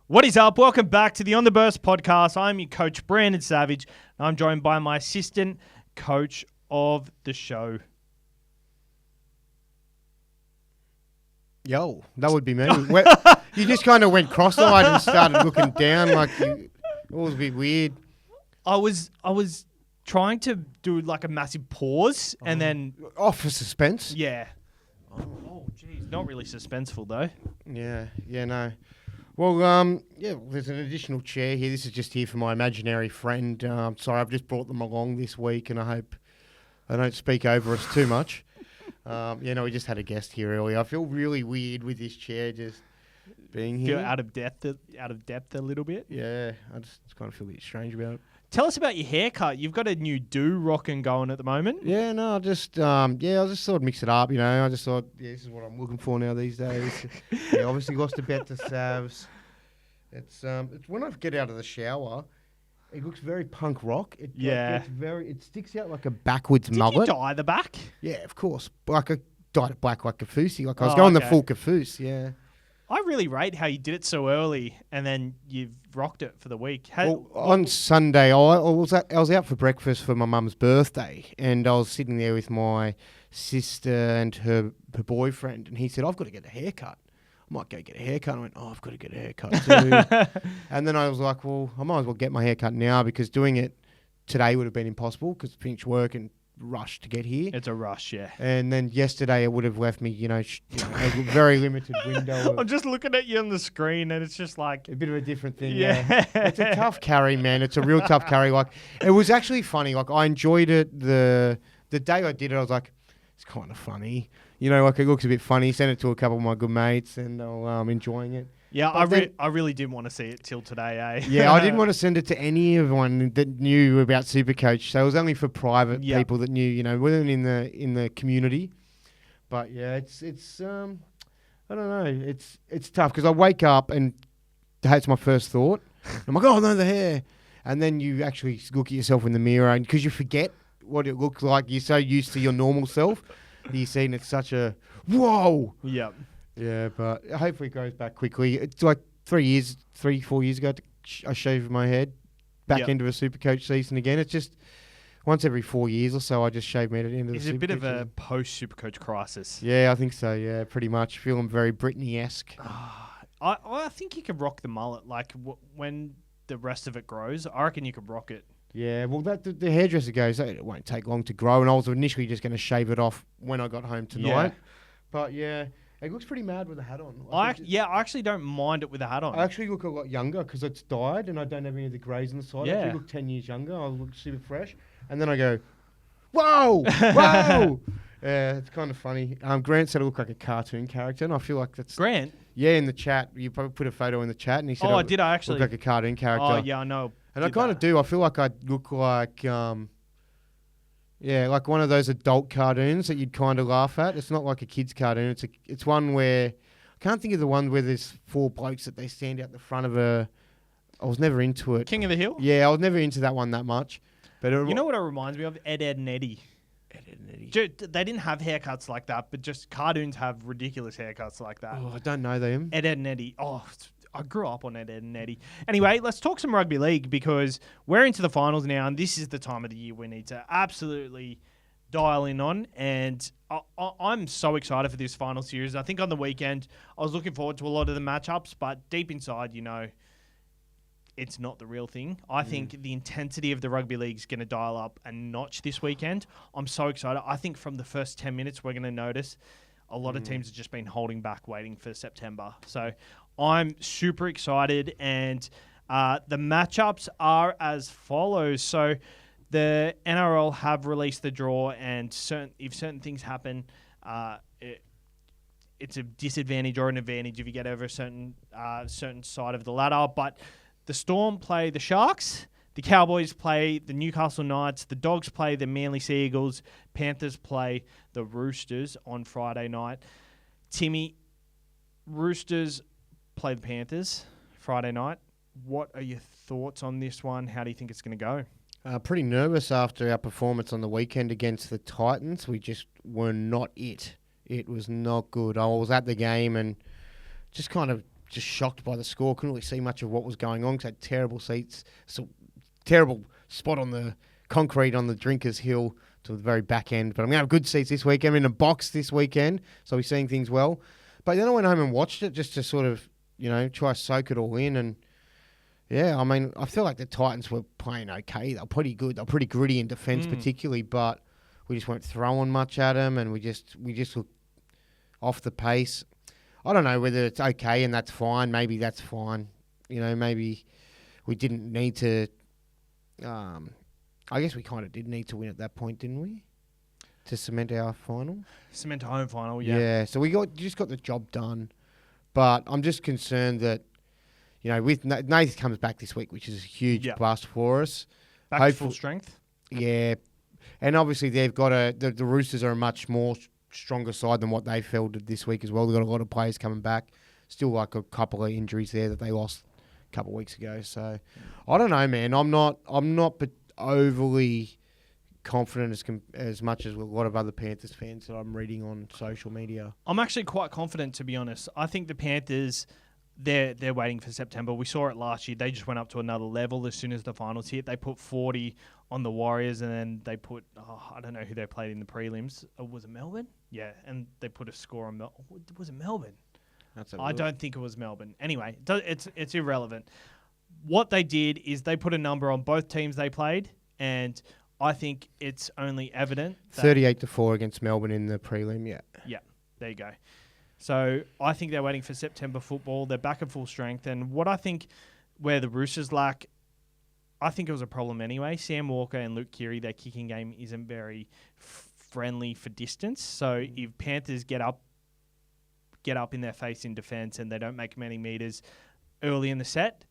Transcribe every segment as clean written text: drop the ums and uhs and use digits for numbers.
What is up? Welcome back to the On the Burst podcast. I'm your coach, Brandon Savage, and I'm joined by my assistant coach of the show. Yo, that would be me. You just kind of went cross-eyed and started looking down like it was a bit weird. I was trying to do like a massive pause and then... Oh, for suspense? Yeah. Oh, geez. Not really suspenseful, though. Yeah, no. Well, there's an additional chair here. This is just here for my imaginary friend. Sorry, I've just brought them along this week, and I hope they don't speak over us too much. We just had a guest here earlier. I feel really weird with this chair just being here. Feel out of depth a little bit? Yeah, I just kind of feel a bit strange about it. Tell us about your haircut. You've got a new rocking going at the moment. Yeah, no, I just sort of mix it up, I just thought, this is what I'm looking for now these days. Obviously lost a bet to Savs. It's when I get out of the shower, it looks very punk rock. It sticks out like a backwards mullet. Did you dye the back? Yeah, of course. Like I dyed it black like Kafusi. Like I was going the full Kafus, yeah. I really rate how you did it so early and then you've rocked it for the week. On Sunday, I was out for breakfast for my mum's birthday, and I was sitting there with my sister and her boyfriend, and he said, I've got to get a haircut. I might go get a haircut. I went, I've got to get a haircut too. And then I was like, well, I might as well get my haircut now because doing it today would have been impossible because finished work and rush to get here. It's a rush, yeah. And then yesterday it would have left me, a very limited window. I'm just looking at you on the screen and it's just like... a bit of a different thing, yeah. It's a tough carry, man. It's a real tough carry. Like, it was actually funny. Like, I enjoyed it. The day I did it, I was like, it's kind of funny. It looks a bit funny. Sent it to a couple of my good mates and I'm enjoying it. Yeah, I really didn't want to see it till today, eh? Yeah, I didn't want to send it to anyone that knew about Supercoach. So it was only for private people that knew, weren't in the community. But yeah, it's I don't know. It's tough because I wake up and that's my first thought. I'm like, oh no, the hair. And then you actually look at yourself in the mirror and because you forget what it looks like. You're so used to your normal self. You see, and it's such a whoa. Yep. Yeah, but hopefully it goes back quickly. It's like 4 years ago, I shaved my head back into a Supercoach season again. It's just once every 4 years or so, I just shave my head into the Supercoach. Is it a bit of a post-Supercoach crisis? Yeah, I think so, yeah, pretty much. Feeling very Britney-esque. I think you could rock the mullet. Like, when the rest of it grows, I reckon you could rock it. Yeah, well, the hairdresser goes, it won't take long to grow, and I was initially just going to shave it off when I got home tonight. Yeah. But, yeah... it looks pretty mad with a hat on. I actually don't mind it with a hat on. I actually look a lot younger because it's dyed and I don't have any of the greys on the side. Yeah. I actually look 10 years younger. I look super fresh. And then I go, whoa, whoa. Yeah, it's kind of funny. Grant said I look like a cartoon character, and I feel like that's... Grant? Yeah, in the chat. You probably put a photo in the chat, and he said did I actually? Look like a cartoon character. Oh, yeah, I know. And I kind of do. I feel like I look like... like one of those adult cartoons that you'd kind of laugh at. It's not like a kid's cartoon. It's one where... I can't think of the one where there's four blokes that they stand out the front of a... I was never into it. King of the Hill? Yeah, I was never into that one that much. But you know what it reminds me of? Ed, and Eddie. Ed and Eddie. They didn't have haircuts like that, but just cartoons have ridiculous haircuts like that. Oh, I don't know them. Ed, and Eddie. Oh, I grew up on Ed, and Eddie. Anyway, let's talk some rugby league because we're into the finals now, and this is the time of the year we need to absolutely dial in on. And I'm so excited for this final series. I think on the weekend, I was looking forward to a lot of the matchups, but deep inside, it's not the real thing. I think the intensity of the rugby league is going to dial up a notch this weekend. I'm so excited. I think from the first 10 minutes, we're going to notice a lot of teams have just been holding back, waiting for September. So I'm super excited, and the matchups are as follows. So the NRL have released the draw, and if certain things happen, it's a disadvantage or an advantage if you get over a certain side of the ladder. But the Storm play the Sharks, the Cowboys play the Newcastle Knights, the Dogs play the Manly Sea Eagles, Panthers play the Roosters on Friday night. Timmy, Roosters play the Panthers Friday night. What are your thoughts on this one? How do you think it's going to go? Pretty nervous after our performance on the weekend against the Titans. We just were not it. It was not good. I was at the game and just kind of just shocked by the score. Couldn't really see much of what was going on because had terrible seats, so terrible spot on the concrete on the Drinkers Hill to the very back end. But I'm going to have good seats this weekend. I'm in a box this weekend, so we're seeing things well. But then I went home and watched it just to sort of, try to soak it all in. And, yeah, I mean, I feel like the Titans were playing okay. They were pretty good. They were pretty gritty in defence particularly, but we just weren't throwing much at them, and we just looked off the pace. I don't know whether it's okay and that's fine. Maybe that's fine. Maybe we didn't need to... I guess we kind of did need to win at that point, didn't we? To cement our final? Cement a home final, yeah. Yeah, so we just got the job done. But I'm just concerned that, with Nath comes back this week, which is a huge bust for us. Back to full strength? Yeah. And obviously they've got the Roosters are a much more stronger side than what they fielded this week as well. They've got a lot of players coming back. Still like a couple of injuries there that they lost a couple of weeks ago. So I don't know, man. I'm not overly confident as much as a lot of other Panthers fans that I'm reading on social media. I'm actually quite confident, to be honest. I think the Panthers, they're waiting for September. We saw it last year. They just went up to another level as soon as the finals hit. They put 40 on the Warriors, and then they put, I don't know who they played in the prelims. Was it Melbourne? Yeah, and they put a score on was it Melbourne? I don't think it was Melbourne. Anyway, it's irrelevant. What they did is they put a number on both teams they played, and I think it's only evident that 38-4 against Melbourne in the prelim, yeah. Yeah, there you go. So I think they're waiting for September football. They're back at full strength. And what I think where the Roosters lack, I think it was a problem anyway. Sam Walker and Luke Keary, their kicking game isn't very friendly for distance. So if Panthers get up in their face in defence and they don't make many metres early in the set,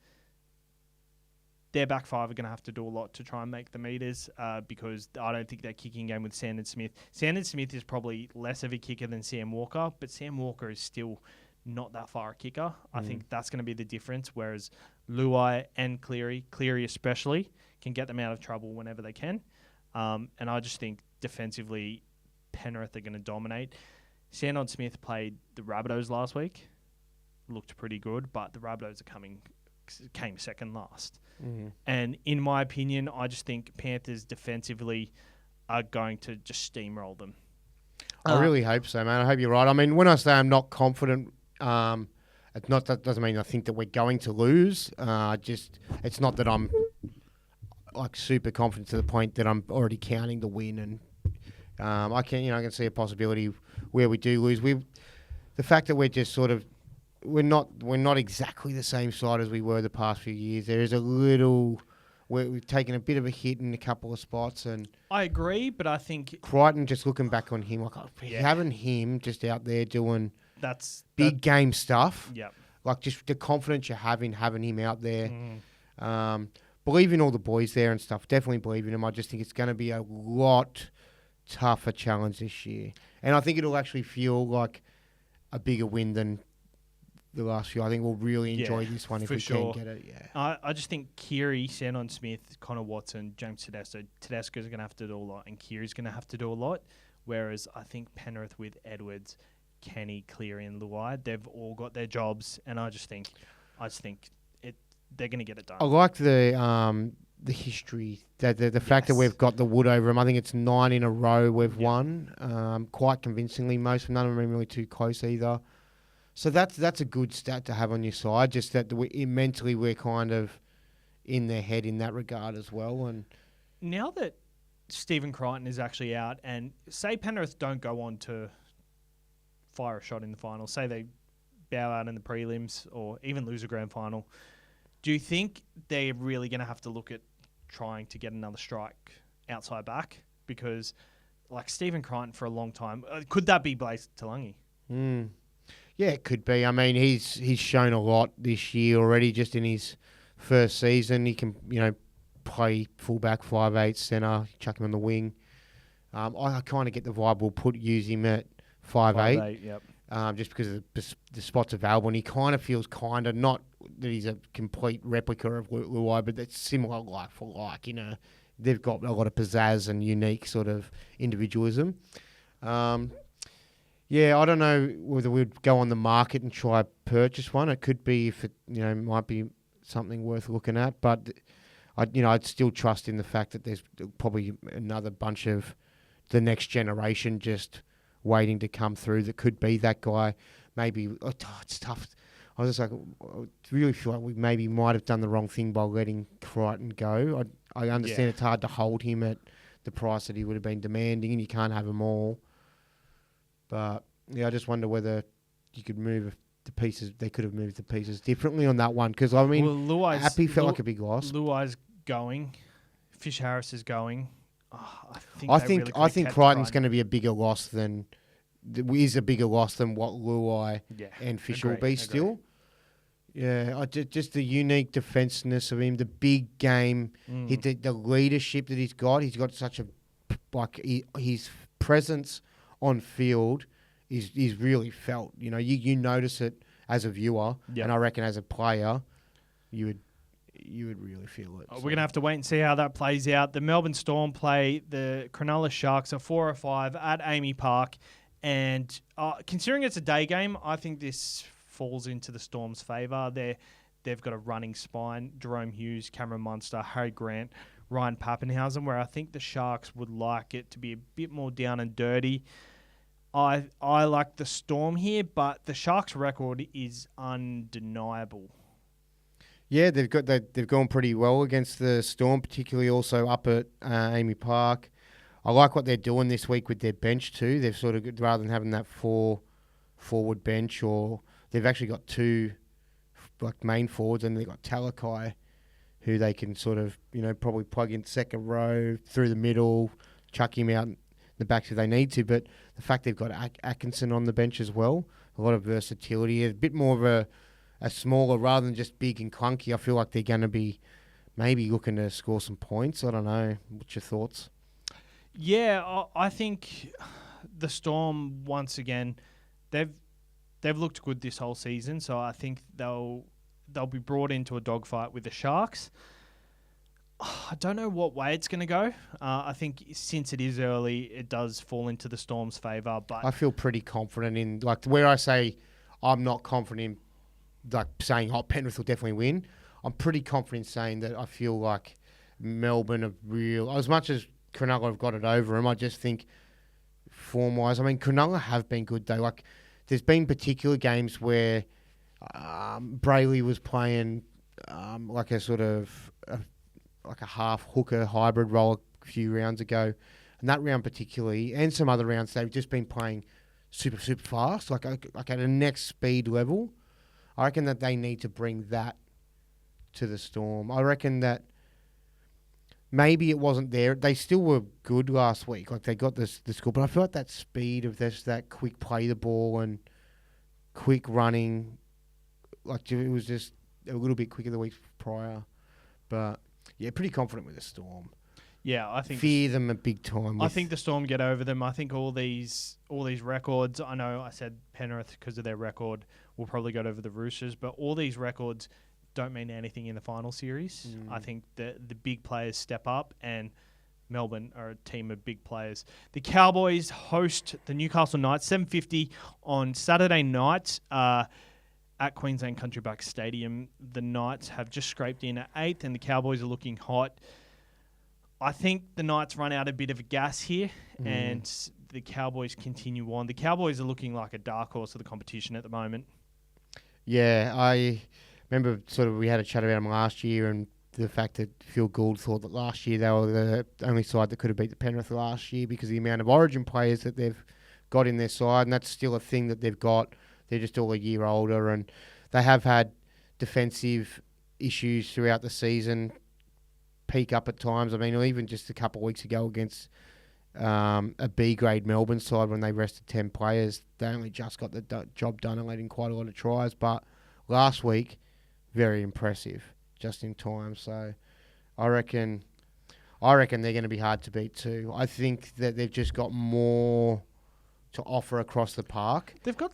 their back five are going to have to do a lot to try and make the metres because I don't think their kicking game with Sandon Smith. Sandon Smith is probably less of a kicker than Sam Walker, but Sam Walker is still not that far a kicker. I think that's going to be the difference, whereas Luai and Cleary especially, can get them out of trouble whenever they can. And I just think defensively, Penrith are going to dominate. Sandon Smith played the Rabbitohs last week. Looked pretty good, but the Rabbitohs came second last. And in my opinion, I just think Panthers defensively are going to just steamroll them. I really hope so, man. I hope you're right. I mean, when I say I'm not confident, that doesn't mean I think that we're going to lose. It's not that I'm like super confident to the point that I'm already counting the win, and I can see a possibility where we do lose. The fact that we're just sort of we're not exactly the same side as we were the past few years. There is a little we've taken a bit of a hit in a couple of spots, and I agree, but I think Crichton, just looking back on him, having him just out there doing big game stuff. Yeah, like just the confidence you have in having him out there. Believe in all the boys there and stuff. Definitely believe in him. I just think it's going to be a lot tougher challenge this year, and I think it'll actually feel like a bigger win than the last few. I think we'll really enjoy this one if we can get it. Yeah, I just think Keary, Sandon Smith, Connor Watson, James Tedesco's going to have to do a lot, and Keary's going to have to do a lot. Whereas I think Penrith with Edwards, Kenny, Cleary, and Luai, they've all got their jobs, and I just think they're going to get it done. I like the history, the fact that we've got the wood over them. I think it's 9 in a row we've won, quite convincingly. None of them are really too close either. So that's a good stat to have on your side. Just that mentally we're kind of in their head in that regard as well. And now that Stephen Crichton is actually out, and say Penrith don't go on to fire a shot in the final, say they bow out in the prelims or even lose a grand final, do you think they're really going to have to look at trying to get another strike outside back? Because like Stephen Crichton for a long time, could that be Blaise Talangi? Yeah, it could be. I mean, he's shown a lot this year already. Just in his first season, he can play fullback, 5'8", centre, chuck him on the wing. I kind of get the vibe we'll use him at 5'8". Yep. Just because of the spots available, and he kind of feels not that he's a complete replica of Luai, but that's similar like for like. They've got a lot of pizzazz and unique sort of individualism. Yeah, I don't know whether we'd go on the market and try purchase one. It could be if it, might be something worth looking at. But I'd still trust in the fact that there's probably another bunch of the next generation just waiting to come through that could be that guy. Maybe it's tough. I was just like, I really feel like we maybe might have done the wrong thing by letting Crichton go. I understand it's hard to hold him at the price that he would have been demanding, and you can't have them all. But yeah, I just wonder whether you could move the pieces. They could have moved the pieces differently on that one because Happy felt like a big loss. Luai's going. Fish Harris is going. Oh, I think Crichton's going to be a bigger loss than what Luai and Fish will be still. Yeah, just the unique defensiveness of him, the big game, the leadership that he's got. He's got such his presence on field is really felt. You notice it as a viewer, and I reckon as a player, you would really feel it. We're going to have to wait and see how that plays out. The Melbourne Storm play the Cronulla Sharks at 4:05 at Amy Park, and considering it's a day game, I think this falls into the Storm's favour. They've got a running spine: Jerome Hughes, Cameron Munster, Harry Grant, Ryan Pappenhausen, where I think the Sharks would like it to be a bit more down and dirty. I like the Storm here, but the Sharks' record is undeniable. Yeah, they've gone pretty well against the Storm, particularly also up at Amy Park. I like what they're doing this week with their bench too. They've sort of, rather than having that 4 forward bench, or they've actually got 2 main forwards, and they've got Talakai, who they can sort of probably plug in second row through the middle, chuck him out the backs if they need to. But the fact they've got Atkinson on the bench as well, a lot of versatility, a bit more of a smaller, rather than just big and clunky. I feel like they're going to be maybe looking to score some points. I don't know. What's your thoughts? Yeah, I think the Storm, once again, they've looked good this whole season, so I think they'll be brought into a dogfight with the Sharks. I don't know what way it's going to go. I think since it is early, it does fall into the Storm's favour. But I feel pretty confident in, where I say I'm not confident in, saying, Penrith will definitely win. I'm pretty confident saying that I feel like Melbourne are real. As much as Cronulla have got it over them, I just think form-wise, Cronulla have been good though. There's been particular games where Brayley was playing a sort of a half hooker hybrid role a few rounds ago, and that round particularly, and some other rounds, they've just been playing super fast, like at a next speed level. I reckon that they need to bring that to the Storm. I reckon that maybe it wasn't there. They still were good last week. They got the score, but I feel like that speed of this, that quick play the ball and quick running, it was just a little bit quicker the week prior. But yeah, pretty confident with the Storm. Yeah, I think fear them a big time. I think the Storm get over them. I think all these records. I know I said Penrith because of their record will probably go over the Roosters, but all these records don't mean anything in the final series. I think the big players step up, and Melbourne are a team of big players. The Cowboys host the Newcastle Knights, 7:50 on Saturday night at Queensland Country Park Stadium. The Knights have just scraped in at 8th, and the Cowboys are looking hot. I think the Knights run out a bit of gas here, and the Cowboys continue on. The Cowboys are looking like a dark horse of the competition at the moment. Yeah, I remember we had a chat about them last year, and the fact that Phil Gould thought that last year they were the only side that could have beat the Penrith last year because of the amount of Origin players that they've got in their side, and that's still a thing that they've got. They're just all a year older, and they have had defensive issues throughout the season, peak up at times. Even just a couple of weeks ago against a B-grade Melbourne side when they rested 10 players, they only just got the job done and letting quite a lot of tries. But last week, very impressive, just in time. So I reckon they're going to be hard to beat too. I think that they've just got more to offer across the park. They've got,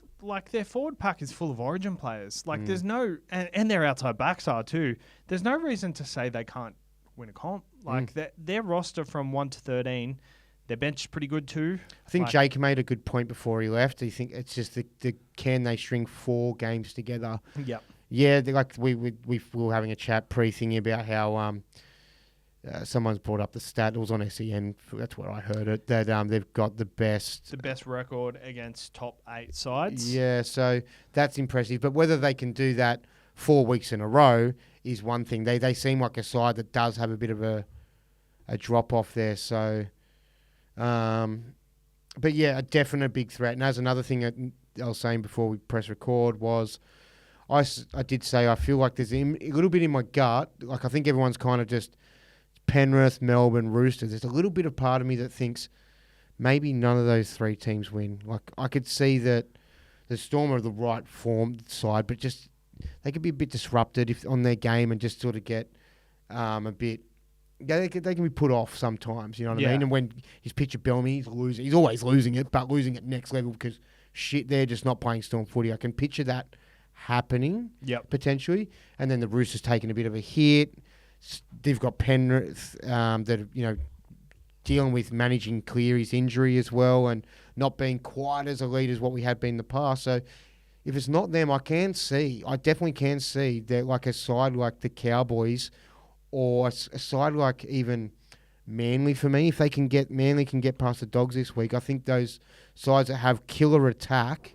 their forward pack is full of Origin players. There's no... And their outside backs are too. There's no reason to say they can't win a comp. Their roster from 1 to 13, Their bench is pretty good too. I think Jake made a good point before he left. I think it's just the can they string 4 games together? Yep. Yeah, we were having a chat pre-thingy about how someone's brought up the stat. It was on SEN. That's where I heard it. That they've got the best record against top 8 sides. Yeah, so that's impressive. But whether they can do that 4 weeks in a row is one thing. They seem like a side that does have a bit of a drop off there. So, but yeah, a definite big threat. And as another thing that I was saying before we press record was, I did say I feel like there's a little bit in my gut. Like I think everyone's kind of just Penrith, Melbourne, Roosters. There's a little bit of part of me that thinks maybe none of those 3 teams win. Like I could see that the Storm are the right form side, but just they could be a bit disrupted on their game and just sort of get a bit. They can be put off sometimes. You know what I mean? And when his pitcher Bellamy, he's losing. He's always losing it, but losing at next level because they're just not playing Storm footy. I can picture that happening potentially, and then the Roosters taking a bit of a hit. They've got Penrith that dealing with managing Cleary's injury as well, and not being quite as elite as what we had been in the past. So if it's not them, I definitely can see that like a side like the Cowboys or a side like even Manly for me. If Manly can get past the Dogs this week, I think those sides that have killer attack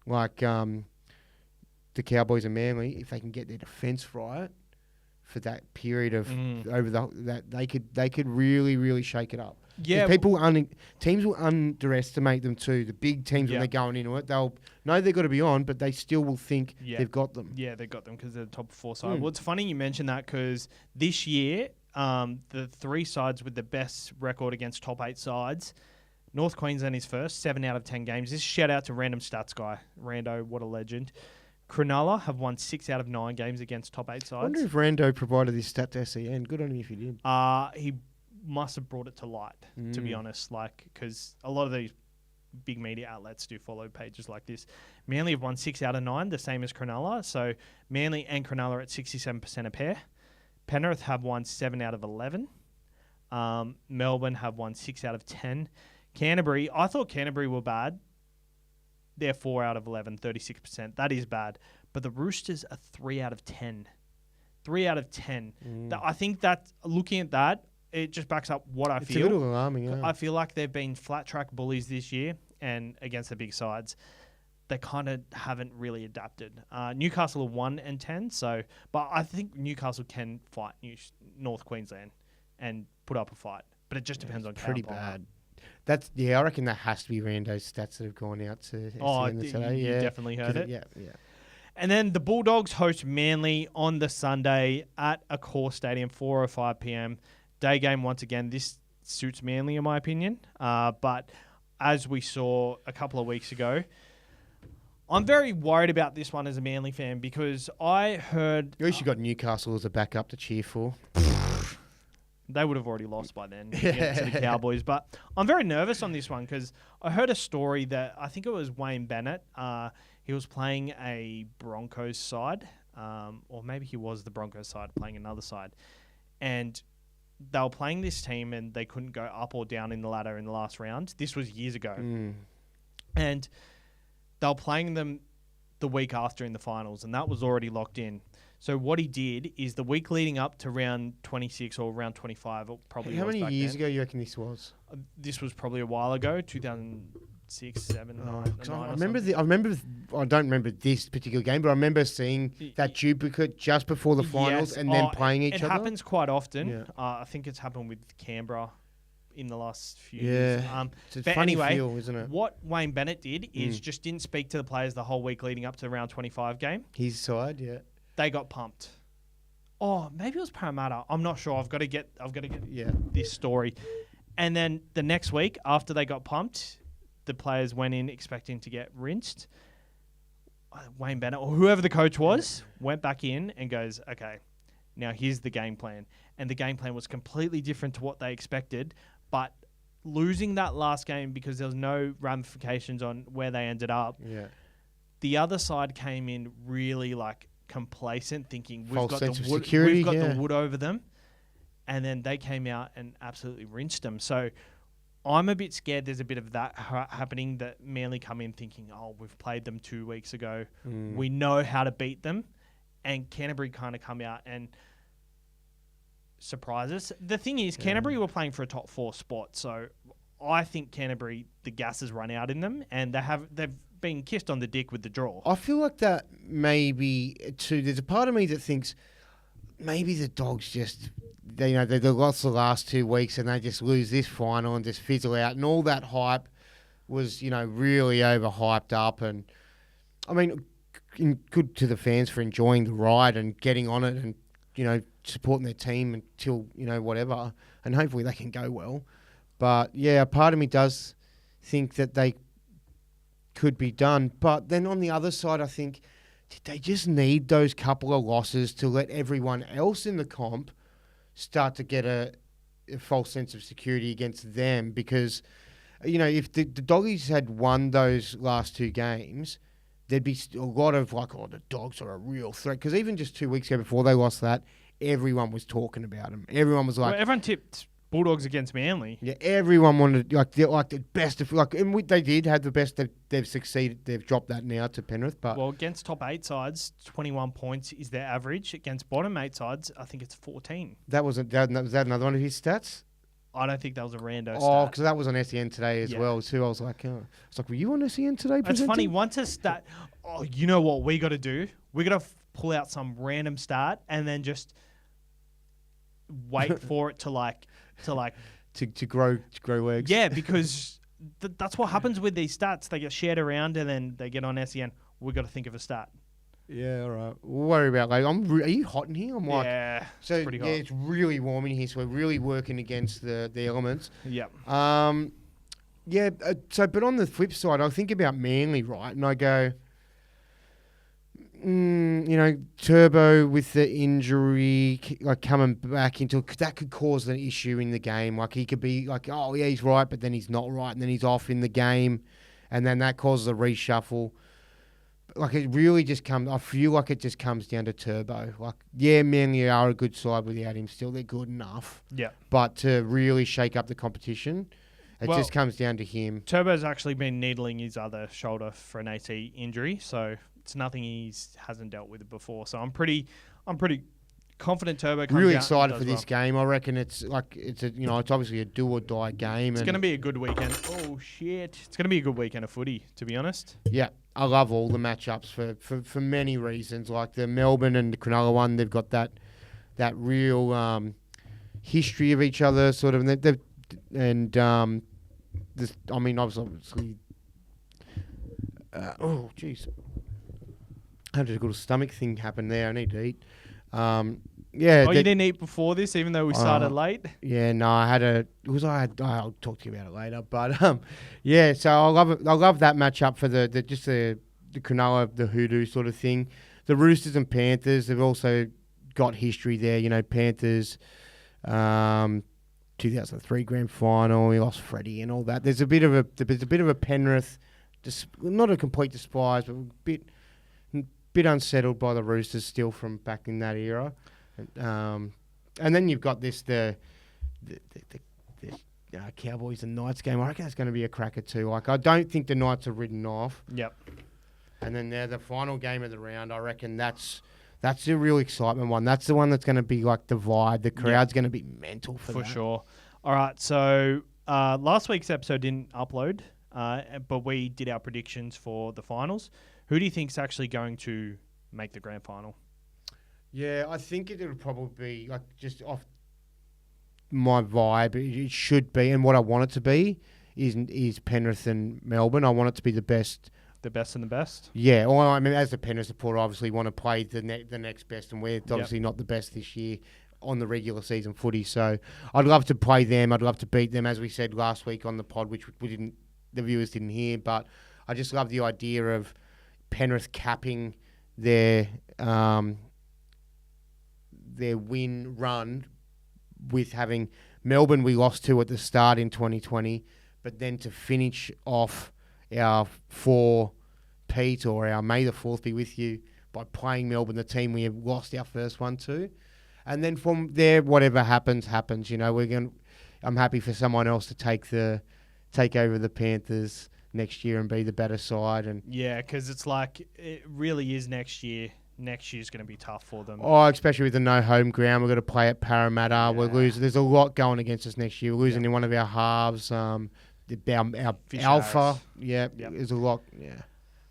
like the Cowboys and Manly, if they can get their defence right for that period of they could really, really shake it up. Yeah, teams will underestimate them too. The big teams when they're going into it, they'll know they've got to be on, but they still will think they've got them. Yeah, they've got them because they're the top 4 side. Well, it's funny you mentioned that because this year, the 3 sides with the best record against top 8 sides, North Queensland is first, 7 out of 10 games. This shout out to random stats guy, Rando, what a legend. Cronulla have won 6 out of 9 games against top 8 sides. I wonder if Rando provided this stat to SEN. Good on him if he did. He must have brought it to light, to be honest, because a lot of these big media outlets do follow pages like this. Manly have won 6 out of 9, the same as Cronulla. So Manly and Cronulla are at 67% a pair. Penrith have won 7 out of 11. Melbourne have won 6 out of 10. Canterbury, I thought Canterbury were bad. They're 4 out of 11, 36%. That is bad. But the Roosters are 3 out of 10. 3 out of 10. I think that, looking at that, it just backs up what I feel. It's a little alarming, yeah. I feel like they've been flat track bullies this year and against the big sides. They kind of haven't really adapted. Newcastle are 1 and 10, but I think Newcastle can fight North Queensland and put up a fight. But it just depends on pretty bad. I reckon that has to be Rando's stats that have gone out to SEN today. You definitely heard it. Yeah. And then the Bulldogs host Manly on the Sunday at Accor Stadium, 4:05 p.m. Day game once again. This suits Manly in my opinion. But as we saw a couple of weeks ago, I'm very worried about this one as a Manly fan because I heard... At least you got Newcastle as a backup to cheer for. They would have already lost by then against the Cowboys. But I'm very nervous on this one because I heard a story that I think it was Wayne Bennett. He was playing a Broncos side, or maybe he was the Broncos side playing another side. And they were playing this team and they couldn't go up or down in the ladder in the last round. This was years ago. And they were playing them the week after in the finals, and that was already locked in. So what he did is the week leading up to round 26 or round 25, or probably how many years ago you reckon this was? This was probably a while ago, 2006, 7, 9. I don't remember this particular game, but I remember seeing that duplicate just before the finals and then playing each other. It happens quite often. Yeah. I think it's happened with Canberra in the last few years. It's a funny feel, isn't it? What Wayne Bennett did is just didn't speak to the players the whole week leading up to the round 25 game. His side, yeah. They got pumped. Oh, maybe it was Parramatta. I'm not sure. I've got to get this story. And then the next week, after they got pumped, the players went in expecting to get rinsed. Wayne Bennett, or whoever the coach was, went back in and goes, okay, now here's the game plan. And the game plan was completely different to what they expected. But losing that last game because there was no ramifications on where they ended up, the other side came in really complacent, thinking we've got the wood over them, and then they came out and absolutely rinsed them. So I'm a bit scared there's a bit of that happening, that Manly come in thinking, oh, we've played them 2 weeks ago. We know how to beat them. And Canterbury kind of come out and surprise us. The thing is, Canterbury were playing for a top 4 spot. So I think Canterbury, the gas has run out in them, and they've been kissed on the dick with the draw. I feel like that maybe too. There's a part of me that thinks maybe the Dogs just, they lost the last 2 weeks and they just lose this final and just fizzle out, and all that hype was, really overhyped up. And I mean, good to the fans for enjoying the ride and getting on it and, supporting their team until, whatever, and hopefully they can go well. But yeah, a part of me does think that they could be done. But then on the other side, I think, did they just need those couple of losses to let everyone else in the comp start to get a false sense of security against them? Because, if the Doggies had won those last 2 games, there'd be a lot of the Dogs are a real threat. Because even just 2 weeks ago before they lost that, everyone was talking about them. Everyone was like... Well, everyone tipped Bulldogs against Manly. Yeah, everyone wanted the best of... they did have the best. They've succeeded. They've dropped that now to Penrith. But well, against top 8 sides, 21 points is their average. Against bottom 8 sides, I think it's 14. Was that another one of his stats? I don't think that was a rando stat. Oh, because that was on SEN today as well too. I was like, were you on SEN today? It's funny, once a stat... Oh, you know what we got to do? We got to pull out some random stat and then just wait for it to grow legs. Yeah, because that's what happens with these stats. They get shared around and then they get on SEN. We got to think of a stat. Yeah, all right. We'll worry about later. Are you hot in here? I'm like, yeah, so it's pretty hot. Yeah, it's really warm in here, so we're really working against the elements. Yep. Yeah. But on the flip side, I think about Manly, right, and I go, Turbo with the injury, coming back into that could cause an issue in the game. He could be oh yeah, he's right, but then he's not right, and then he's off in the game, and then that causes a reshuffle. It really just comes. I feel like it just comes down to Turbo. Manly are a good side without him. Still, they're good enough. Yeah. But to really shake up the competition, it just comes down to him. Turbo's actually been needling his other shoulder for an AT injury, so it's nothing he hasn't dealt with before. So I'm pretty confident Turbo comes really out excited for this game. I reckon it's obviously a do or die game. It's going to be a good weekend. Oh shit! It's going to be a good weekend of footy, to be honest. Yeah, I love all the matchups for many reasons. Like the Melbourne and the Cronulla one, they've got that real history of each other, sort of. Obviously. Oh jeez. I had a good stomach thing happen there. I need to eat. You didn't eat before this, even though we started late? Yeah, no, I'll talk to you about it later. But, so I love that matchup for the Cronulla, the hoodoo sort of thing. The Roosters and Panthers, they've also got history there. Panthers, 2003 grand final, we lost Freddie and all that. There's a bit of a Penrith, not a complete despise, but a bit unsettled by the Roosters still from back in that era. And then you've got the Cowboys and Knights game. I reckon that's going to be a cracker too. I don't think the Knights are ridden off. Yep. And then the final game of the round, I reckon that's the real excitement one. That's the one that's going to be the vibe. The crowd's going to be mental for that. For sure. All right, so last week's episode didn't upload, but we did our predictions for the finals. Who do you think's actually going to make the grand final? Yeah, I think it'll probably be just off my vibe. It should be, and what I want it to be is Penrith and Melbourne. I want it to be the best. The best and the best? Yeah. Well, I mean, as a Penrith supporter, I obviously want to play the next best, and we're obviously not the best this year on the regular season footy. So I'd love to play them. I'd love to beat them, as we said last week on the pod, which the viewers didn't hear. But I just love the idea of Penrith capping their win run with having Melbourne we lost to at the start in 2020, but then to finish off our 4-peat or our May the 4th be with you by playing Melbourne, the team we have lost our first one to. And then from there, whatever happens. I'm happy for someone else to take the take over the Panthers next year and be the better side. And Yeah, because it's like it really is next year. Next year's going to be tough for them. especially with the no home ground, we've got to play at Parramatta. We're losing. There's a lot going against us next year. We're losing in one of our halves. Our alpha. Yeah, there's a lot. Yeah.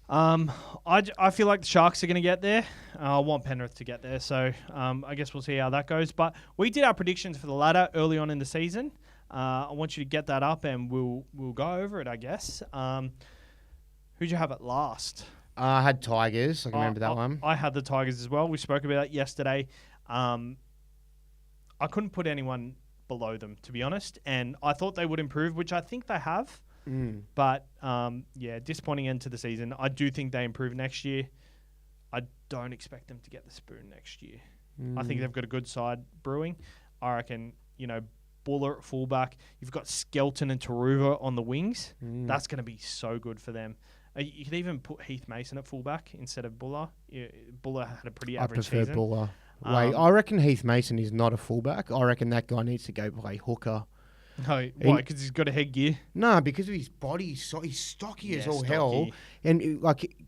I feel like the Sharks are going to get there. I want Penrith to get there, so I guess we'll see how that goes. But we did our predictions for the ladder early on in the season. I want you to get that up, and we'll go over it, I guess. Who'd you have at last? I had Tigers. I can remember that one. I had the Tigers as well. We spoke about it yesterday. I couldn't put anyone below them, to be honest, and I thought they would improve, which I think they have. But, disappointing end to the season. I do think they improve next year. I don't expect them to get the spoon next year. I think they've got a good side brewing. I reckon, Buller at fullback. You've got Skelton and Taruva on the wings. That's going to be so good for them. You could even put Heath Mason at fullback instead of Buller. Buller had a pretty average season. I prefer Buller. I reckon Heath Mason is not a fullback. I reckon that guy needs to go play hooker. No, why? Because he's got a headgear? No, because of his body. He's stocky as all hell. And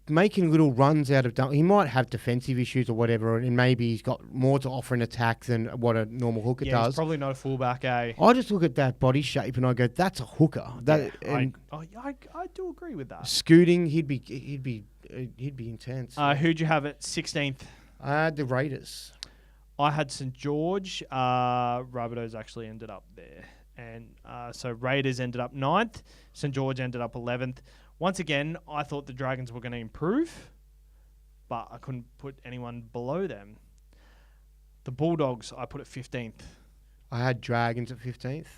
making little runs out of... He might have defensive issues or whatever, and maybe he's got more to offer in attack than what a normal hooker does. He's probably not a fullback, eh? I just look at that body shape and I go, that's a hooker. I do agree with that. Scooting, he'd be intense. Who'd you have at 16th? I had the Raiders. I had St. George. Rabbitohs actually ended up there. And so Raiders ended up 9th. St. George ended up 11th. Once again, I thought the Dragons were going to improve, but I couldn't put anyone below them. The Bulldogs, I put at 15th. I had Dragons at 15th.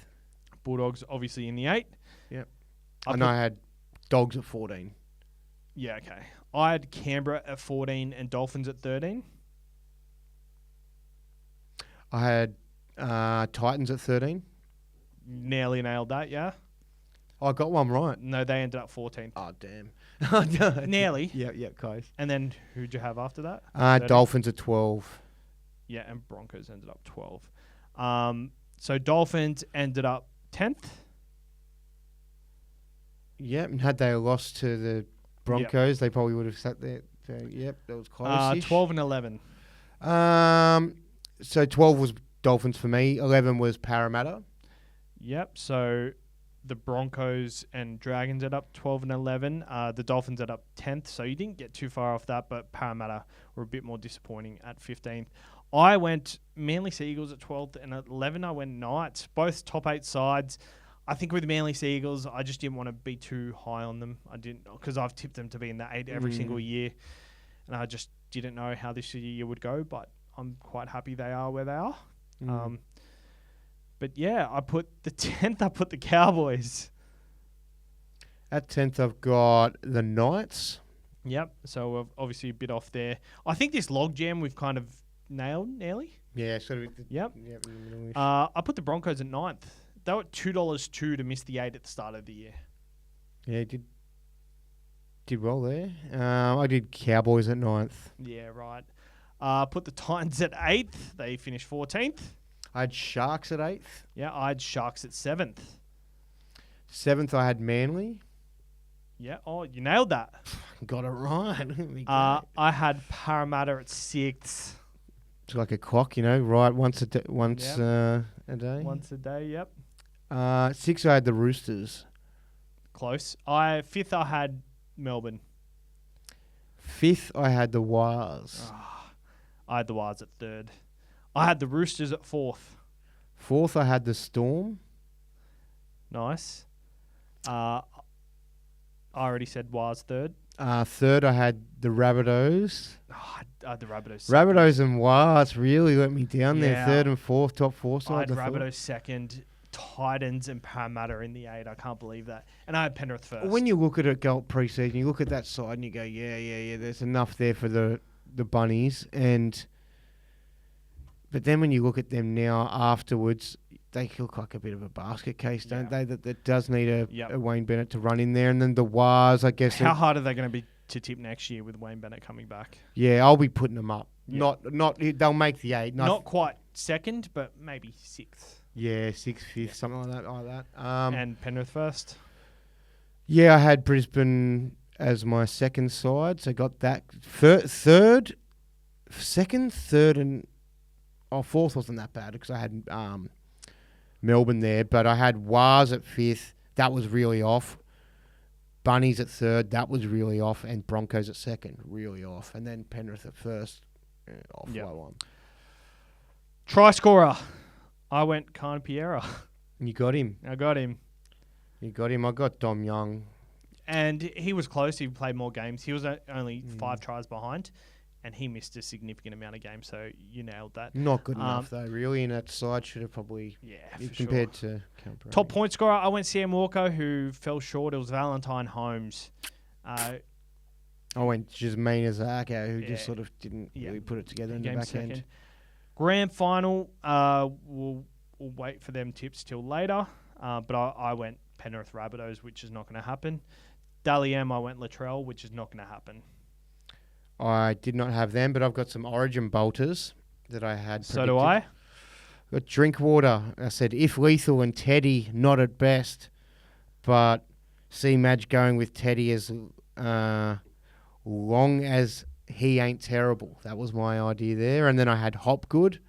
Bulldogs, obviously, in the 8. Yep. I had Dogs at 14. Yeah, okay. I had Canberra at 14 and Dolphins at 13. I had Titans at 13. Nearly nailed that, yeah? I got one right. No, they ended up 14th. Oh, damn. Nearly. Yeah, close. And then who'd you have after that? Dolphins at 12. Yeah, and Broncos ended up 12. So Dolphins ended up 10th. Yep, and had they lost to the Broncos, they probably would have sat there. Yep, that was close. 12 and 11. So 12 was Dolphins for me. 11 was Parramatta. Yep, so the Broncos and Dragons ended up 12 and 11. The Dolphins ended up 10th, so you didn't get too far off that, but Parramatta were a bit more disappointing at 15th. I went Manly Seagulls at 12th, and at 11 I went Knights, both top 8 sides. I think with Manly Seagulls, I just didn't want to be too high on them. I didn't, because I've tipped them to be in the 8 every single year, and I just didn't know how this year would go, but I'm quite happy they are where they are. But yeah, I put the 10th, I put the Cowboys. At 10th, I've got the Knights. Yep, so we're obviously a bit off there. I think this logjam we've kind of nailed nearly. Yeah, sort of. Yep. I put the Broncos at 9th. They were at $2.02 to miss the 8 at the start of the year. Yeah, did well there. I did Cowboys at 9th. Yeah, right. Put the Titans at 8th. They finished 14th. I had Sharks at 8th. Yeah, I had Sharks at 7th. 7th, I had Manly. Yeah, you nailed that. Got it right. I had Parramatta at 6th. It's like a clock, right? Once a day. Once a day, yep. 6th, I had the Roosters. Close. 5th, I had Melbourne. 5th, I had the Wars. I had the Wars at 3rd. I had the Roosters at 4th. 4th, I had the Storm. Nice. I already said Wars 3rd. 3rd, I had the Rabbitohs. I had the Rabbitohs. Rabbitohs and Wars really let me down there. 3rd and 4th, top 4 side. I had Rabbitohs 2nd, Titans and Parramatta in the 8. I can't believe that. And I had Penrith 1st. When you look at it pre-season, you look at that side and you go, yeah, there's enough there for the Bunnies. But then when you look at them now afterwards, they look like a bit of a basket case, don't they? That does need a Wayne Bennett to run in there. And then the Wars, I guess. How hard are they going to be to tip next year with Wayne Bennett coming back? Yeah, I'll be putting them up. Yeah. Not they'll make the 8. Not quite 2nd, but maybe 6th. Yeah, 6th, 5th, something like that. And Penrith 1st? Yeah, I had Brisbane as my second side, so got that second, third, and fourth wasn't that bad because I had Melbourne there, but I had Wars at fifth. That was really off. Bunnies at third. That was really off, and Broncos at second, really off, and then Penrith at first, off by one. Try scorer. I went Khan Piera. You got him. I got him. You got him. I got Dom Young. And he was close. He played more games. He was only 5 tries behind, and he missed a significant amount of games, so you nailed that. Not good enough, though, really, and that side should have probably, compared to Canberra. Top point scorer, I went Sam Walker, who fell short. It was Valentine Holmes. I went Jasmine Azarko, who just sort of didn't really put it together in the back end. Grand final, we'll wait for them tips till later, but I went Penrith Rabbitohs, which is not going to happen. Dally M, I went Latrell, which is not going to happen. I did not have them, but I've got some Origin bolters that I had predicted. So do I. Got Drinkwater. I said, if lethal and Teddy, not at best. But see Madge going with Teddy as long as he ain't terrible. That was my idea there. And then I had Hopgood.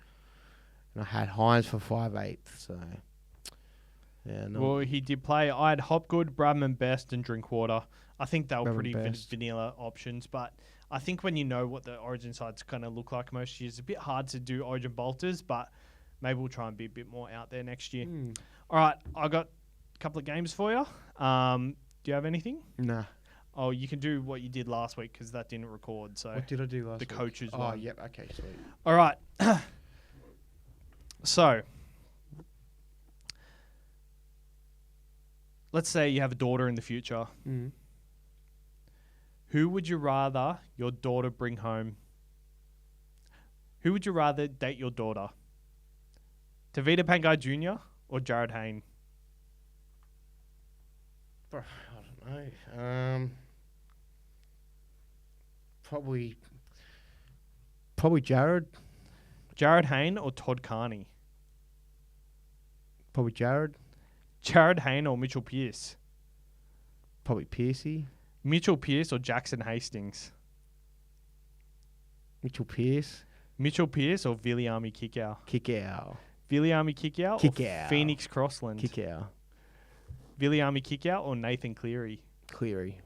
And I had Hines for 5/8. So, yeah. No. Well, he did play. I had Hopgood, Bradman Best, and Drinkwater. I think they were pretty vanilla options, but I think when you know what the Origin side's going to look like most years, it's a bit hard to do Origin bolters, but maybe we'll try and be a bit more out there next year. All right, I got a couple of games for you. Do you have anything? Nah. Oh, you can do what you did last week because that didn't record. So what did I do last week? The coaches one. one. Oh, yep. Okay, sweet. All right. So, let's say you have a daughter in the future. Who would you rather your daughter bring home? Who would you rather date your daughter? Tavita Pangai Jr. or Jared Hayne? I don't know. Probably Jared. Jared Hayne or Todd Carney? Probably Jared. Jared Hayne or Mitchell Pearce? Probably Piercy. Mitchell Pearce or Jackson Hastings? Mitchell Pearce. Mitchell Pearce or Viliami Kikau? Kikau. Viliami Kikau or Phoenix Crossland? Kikau. Viliami Kikau or Nathan Cleary? Cleary.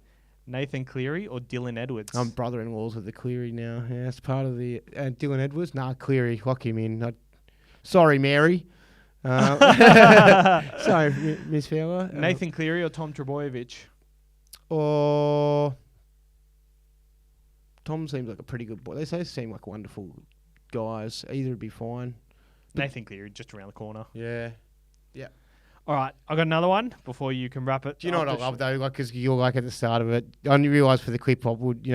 Nathan Cleary or Dylan Edwards? I'm brother-in-laws with the Cleary now. Yeah, it's part of the... Dylan Edwards? Nah, Cleary. Lock him in. Sorry, Mary. Sorry, Miss Fowler. Nathan Cleary or Tom Trbojevic? Or... Tom seems like a pretty good boy. They seem like wonderful guys. Either would be fine. Nathan Cleary, just around the corner. Yeah. Yeah. All right, I got another one before you can wrap it. Do you know what I love though? Like, because you're like at the start of it. I only realised for the clip I would,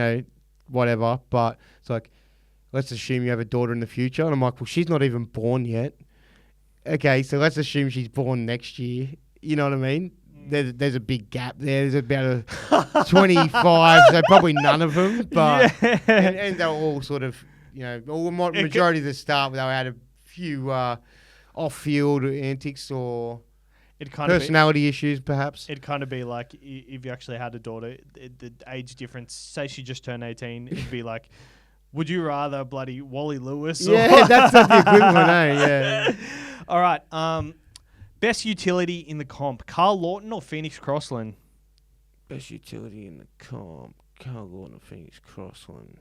whatever. But it's like, let's assume you have a daughter in the future, and I'm like, well, she's not even born yet. Okay, so let's assume she's born next year. You know what I mean? There's a big gap there. There's about a 25, so probably none of them. But and they're all sort of, majority of the start, they had a few off-field antics or personality issues, perhaps. It'd kind of be like if you actually had a daughter, the age difference. Say she just turned 18, it'd be like, would you rather bloody Wally Lewis? Yeah, that's not the equivalent, Yeah. All right. Best utility in the comp: Carl Lawton or Phoenix Crossland? Best utility in the comp: Carl Lawton or Phoenix Crossland?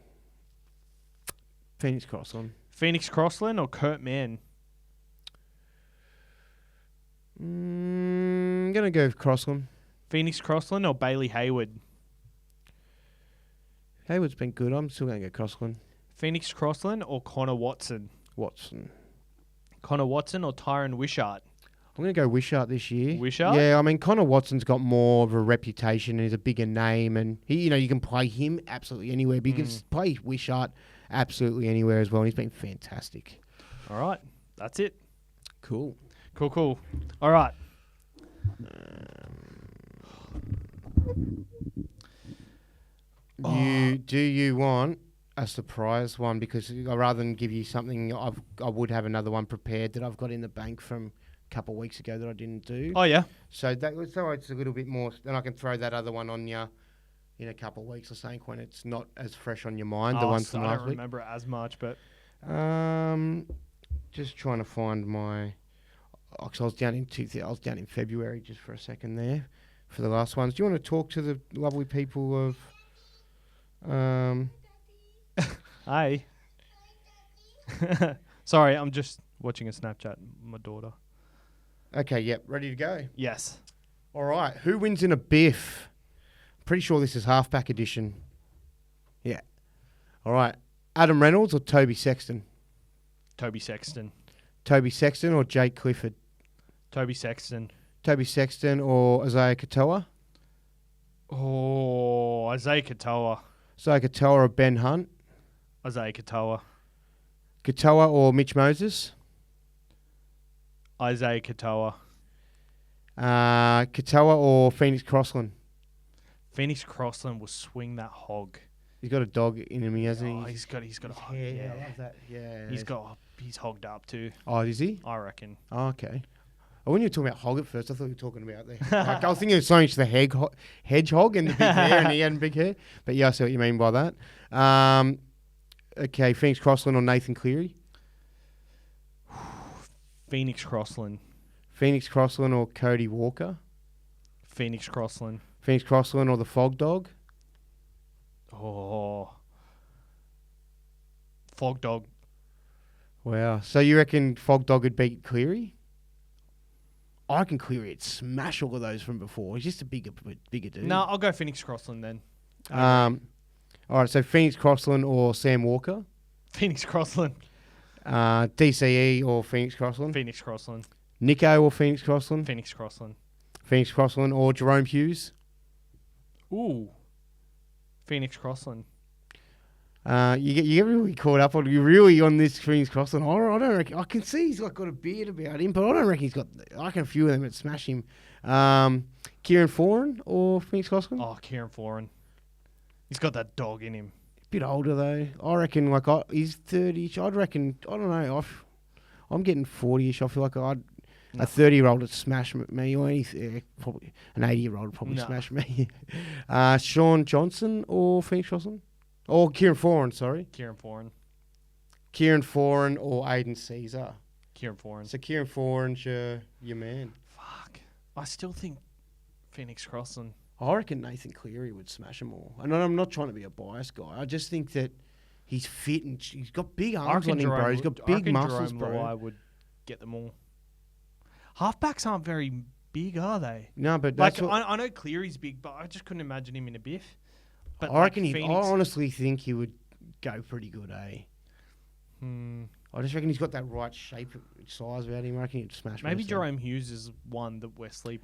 Phoenix Crossland. Phoenix Crossland or Kurt Mann? I'm gonna go with Crossland. Phoenix Crossland or Bailey Hayward? Hayward's been good. I'm still gonna go Crossland. Phoenix Crossland or Connor Watson? Connor Watson or Tyron Wishart? I'm going to go Wishart this year. Wishart? Yeah, I mean, Connor Watson's got more of a reputation and he's a bigger name. And, you can play him absolutely anywhere. But you can play Wishart absolutely anywhere as well. And he's been fantastic. All right. That's it. Cool. All right. Do you want a surprise one? Because rather than give you something, I would have another one prepared that I've got in the bank from couple of weeks ago that I didn't do. Oh yeah. So it's a little bit more. Then I can throw that other one on you in a couple of weeks or something when it's not as fresh on your mind. The one from I last don't week. remember it as much, but Just trying to find my. Cause I was down in February just for a second there for the last ones. Do you want to talk to the lovely people of? hey. Sorry, I'm just watching a Snapchat. My daughter. Okay, yep, ready to go. Yes. All right, who wins in a biff? Pretty sure this is halfback edition. Yeah. All right, Adam Reynolds or Toby Sexton? Toby Sexton. Toby Sexton or Jake Clifford? Toby Sexton. Toby Sexton or Isaiah Katoa? Oh, Isaiah Katoa. Isaiah Katoa or Ben Hunt? Isaiah Katoa. Katoa or Mitch Moses? Isaiah Katoa. Katoa or Phoenix Crossland? Phoenix Crossland will swing that hog. He's got a dog in him, hasn't Oh, he? he's got a hog. Yeah, Yeah. I love that. Yeah. He's hogged up too, Oh, is he? I reckon. Oh, okay. Oh, when you were talking about hog at first, I thought you were talking about like, I was thinking of something to the hedgehog and the big hair, and he had big hair. But yeah, I see what you mean by that. Okay, Phoenix Crossland or Nathan Cleary? Phoenix Crossland. Phoenix Crossland or Cody Walker? Phoenix Crossland. Phoenix Crossland or the Fog Dog? Oh. Fog Dog. Wow. So you reckon Fog Dog would beat Cleary? I reckon Cleary would smash all of those from before. He's just a bigger dude. No, I'll go Phoenix Crossland then. All right, so Phoenix Crossland or Sam Walker? Phoenix Crossland. DCE or Phoenix Crossland? Phoenix Crossland. Nico or Phoenix Crossland? Phoenix Crossland. Phoenix Crossland or Jerome Hughes? Ooh. Phoenix Crossland. You get really caught up on this Phoenix Crossland. I don't reckon. I can see he's got a beard about him, but I don't reckon he's got. I reckon a few of them would smash him. Kieran Foran or Phoenix Crossland? Oh, Kieran Foran. He's got that dog in him. Bit older though. I reckon he's 30-ish. I'd reckon. I don't know. I'm getting 40-ish. I feel like a 30-year-old would smash me, or probably an 80-year-old would probably smash me. Sean Johnson or Phoenix Crossland? Or Kieran Foran, sorry. Kieran Foran. Kieran Foran or Aiden Caesar? Kieran Foran. So Kieran Foran's your man. Fuck. I still think Phoenix Crossland. I reckon Nathan Cleary would smash them all. And I'm not trying to be a biased guy. I just think that he's fit and he's got big arms on him, bro. He's got big muscles, bro. I would get them all. Halfbacks aren't very big, are they? No, but like I know Cleary's big, but I just couldn't imagine him in a biff. But I reckon I honestly think he would go pretty good, eh? I just reckon he's got that right shape, size about him. I reckon he'd smash. Maybe Jerome Hughes is one that we're sleeping